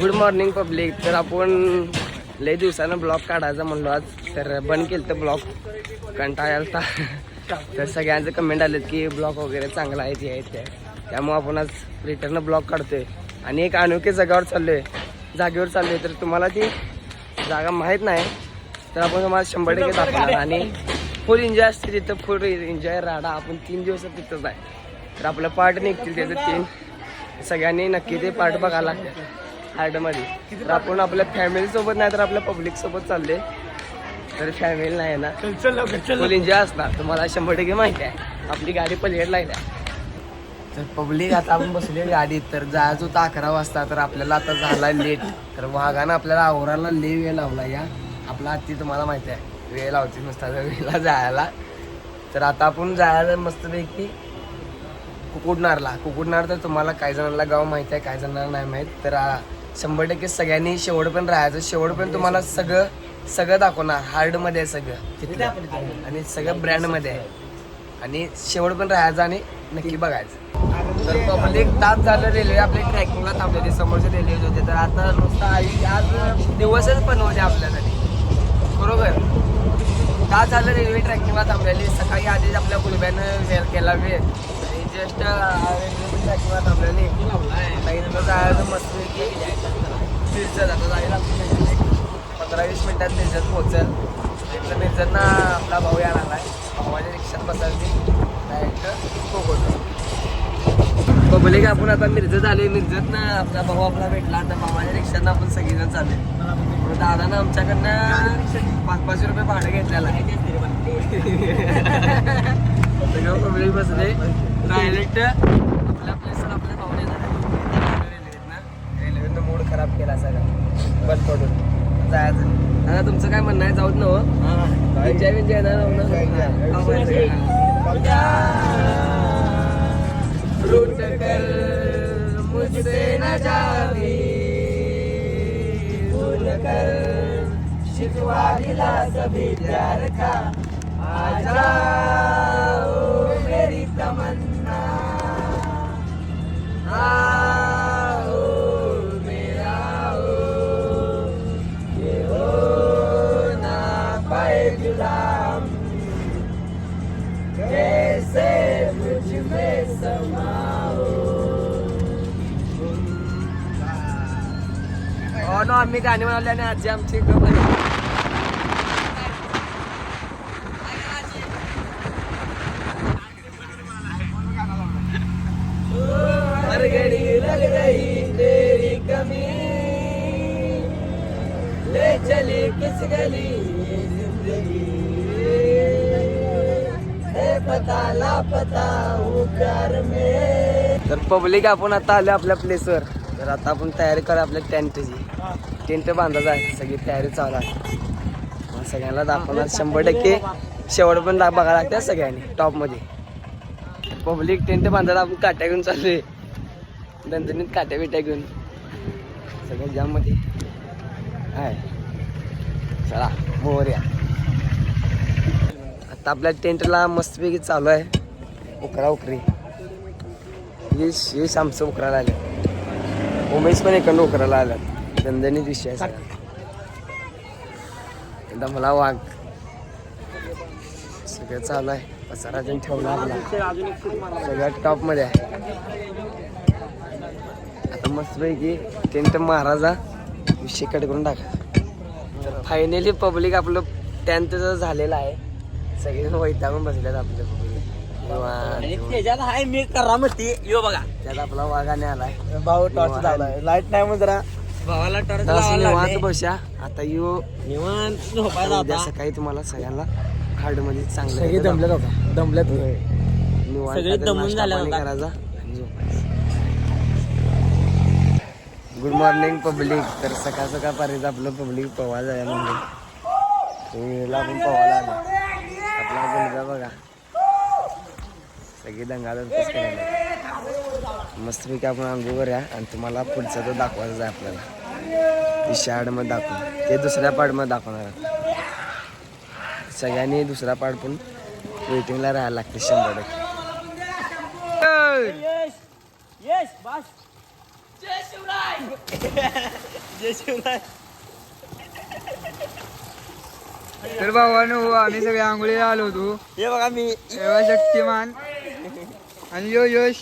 Good morning public. तर आपण लय दिवसानं ब्लॉग काढायचा म्हणलो आज, तर बंद केलं तर ब्लॉग कंटाळा आलता. तर सगळ्यांचे कमेंट आलेत की ब्लॉग वगैरे चांगला आहे ते आहे ते, त्यामुळे आपण आज रिटर्न ब्लॉग काढतोय आणि एक अनोख्या जागेवर चाललोय. तर तुम्हाला ती जागा माहीत नाही तर आपण तुम्हाला 100% दाखवणार आणि फुल एन्जॉय असते तिथं. फुल एन्जॉय राहणार आपण 3 दिवस तिथंच आहे. तर आपलं पार्ट निघतील त्याचं 3, सगळ्यांनी नक्की ते पार्ट बघायला लागते हार्डमध्ये. तर आपण आपल्या फॅमिलीसोबत नाही तर आपल्या पब्लिकसोबत चालले. तर फॅमिली नाही ना, फुल एन्जॉय असणार. तुम्हाला 100% माहिती आहे. आपली गाडी पलीकडला आहे. तर पब्लिक आता आपण बसले गाडीत. तर जायचं होतं 11 वाजता, तर आपल्याला आता झाला लेट. तर वाघानं आपल्याला आवरायला लय वेळ लावला. या आपला हत्ती तुम्हाला माहिती आहे वेळ लावते नुसता वेळेला जायला. तर आता आपण जायला मस्तपैकी कुकुडनार. तर तुम्हाला काही जणांना गाव माहिती आहे, काही जणांना नाही माहीत. तर 100% सगळ्यांनी शेवट पण राहायचं. शेवट पण तुम्हाला सगळं दाखवणार. हार्डमध्ये आहे सगळं तिथलं आणि सगळं ब्रँडमध्ये आहे. आणि शेवट पण राहायचं आणि नक्की बघायचं. तर पब्लिक तास झालं रेल्वे आपल्या ट्रॅकिंगला थांबलेली, समोरचे रेल्वे होते. तर आता नुसता आज दिवसच पण होते आपल्यासाठी. बरोबर तास झालं रेल्वे ट्रॅकिंगला थांबलेली. सकाळी आधीच आपल्या गुलब्यानं वेळ केला वेळ आणि जस्ट रेल्वे ट्रॅकिंगला थांबलेली. इथं जायचं मस्त की मिरजत. आता जायला 15-20 मिनिटात मिरजत पोहोचेल. इथलं मिरजतनं आपला भाऊ यायला आला आहे. भावाच्या रिक्षात बसायची डायरेक्ट कोकण. पब्लिक आपण आता मिरजत आले. मिरजतनं आपला भाऊ आपला भेटला. आता भावाच्या रिक्षानं आपण सगळेजण चालले. दादानं आमच्याकडनं 500 रुपये भाडं घेतलेलं आहे. सगळं पब्लिक बसले डायरेक्ट आपल्या प्लेसवर आपल्या भाऊ येणार. रेल्वेनं मूड खराब केला सगळं बंद पडून जायचं. दादा तुमचं काय म्हणणं आहे? जाऊच ना एन्जॉय रूट कर मुझसे न जावी, भूल कर शिकवा दिला सभी प्यार का, आ जाओ मेरी तमन्ना, आओ मेरा हो, ये हो ना पाए गुलाम, कैसे मुझ में समाओ. हो ना, आम्ही गाणी म्हणाले आणि आजी आमची हर घड़ी लग रही तेरी कमी, ले चली किस गली जिंदगी, पता लापता हूँ प्यार में. तर पब्लिक आपण आता आलो आपल्या प्लेसवर. तर आता आपण तयारी करू आपल्या टेंटची. टेंट बांधायचा आहे, सगळी तयारी चालू आहे. सगळ्यांना दाखवणार 100% शेवट पण बघायला लागते सगळ्यांनी टॉपमध्ये. पब्लिक टेंट बांधायला आपण काट्या घेऊन चाललोय. दणदणीत काट्या बिट्या घेऊन सगळ्या जाममध्ये आहे. चला मोरया. आता आपल्या टेंटला मस्तपैकी चालू आहे उकरी. यश आमचं उकरायला आलं. उमेश पण एखादं उकरायला आलं. दणदणीत विषय आहे सगळा. एकदा मला वाघ सगळं चालू आहे. पसाराजन ठेवला आपला सगळ्यात टॉपमध्ये आहे. आता मस्तपैकी टेंट महाराजा विषय कट करून टाका. तर फायनली पब्लिक आपलं टेंट झालेलं आहे. सगळे वैतागून बसल्यात आपल्या त्याच्यात आहे मी करामती यो बघा. त्यात आपला वाघाने आलाय. भाऊ टॉर्च लावलाय. लाईट नाही म्हणून जरा भावाला टॉर्च निवांत बसा. आता यो निवांत झोपायला उद्या सकाळी तुम्हाला सगळ्यांना हार्डमध्ये चांगलं सगळे दमल्यात होता. दमल्यात निवांत सगळे दमून झाले करायचा आणि झोपायचं. Good morning public. तर सकाळ पर्यंत आपलं पब्लिक पवा जायला म्हणजे आपण पवायला आलो. आपला मुलगा बघा सगळी दंगादंग करायला. मस्तपैकी आपण अंघोळ करूया आणि तुम्हाला पुढचं तो दाखवायचं आहे आपल्याला. ती शाळेमध्ये दाखवू ते दुसऱ्या पार्टमध्ये दाखवणार. सगळ्यांनी दुसरा पार्ट पण वेटिंगला राहायला लागते 100%. यश बस जय शिवराय. जय शिवराय. तर भावानो आम्ही सगळे आंघोळीला आलो होतो. हे बघा मी तेव्हा शक्तिमान आणि यो यश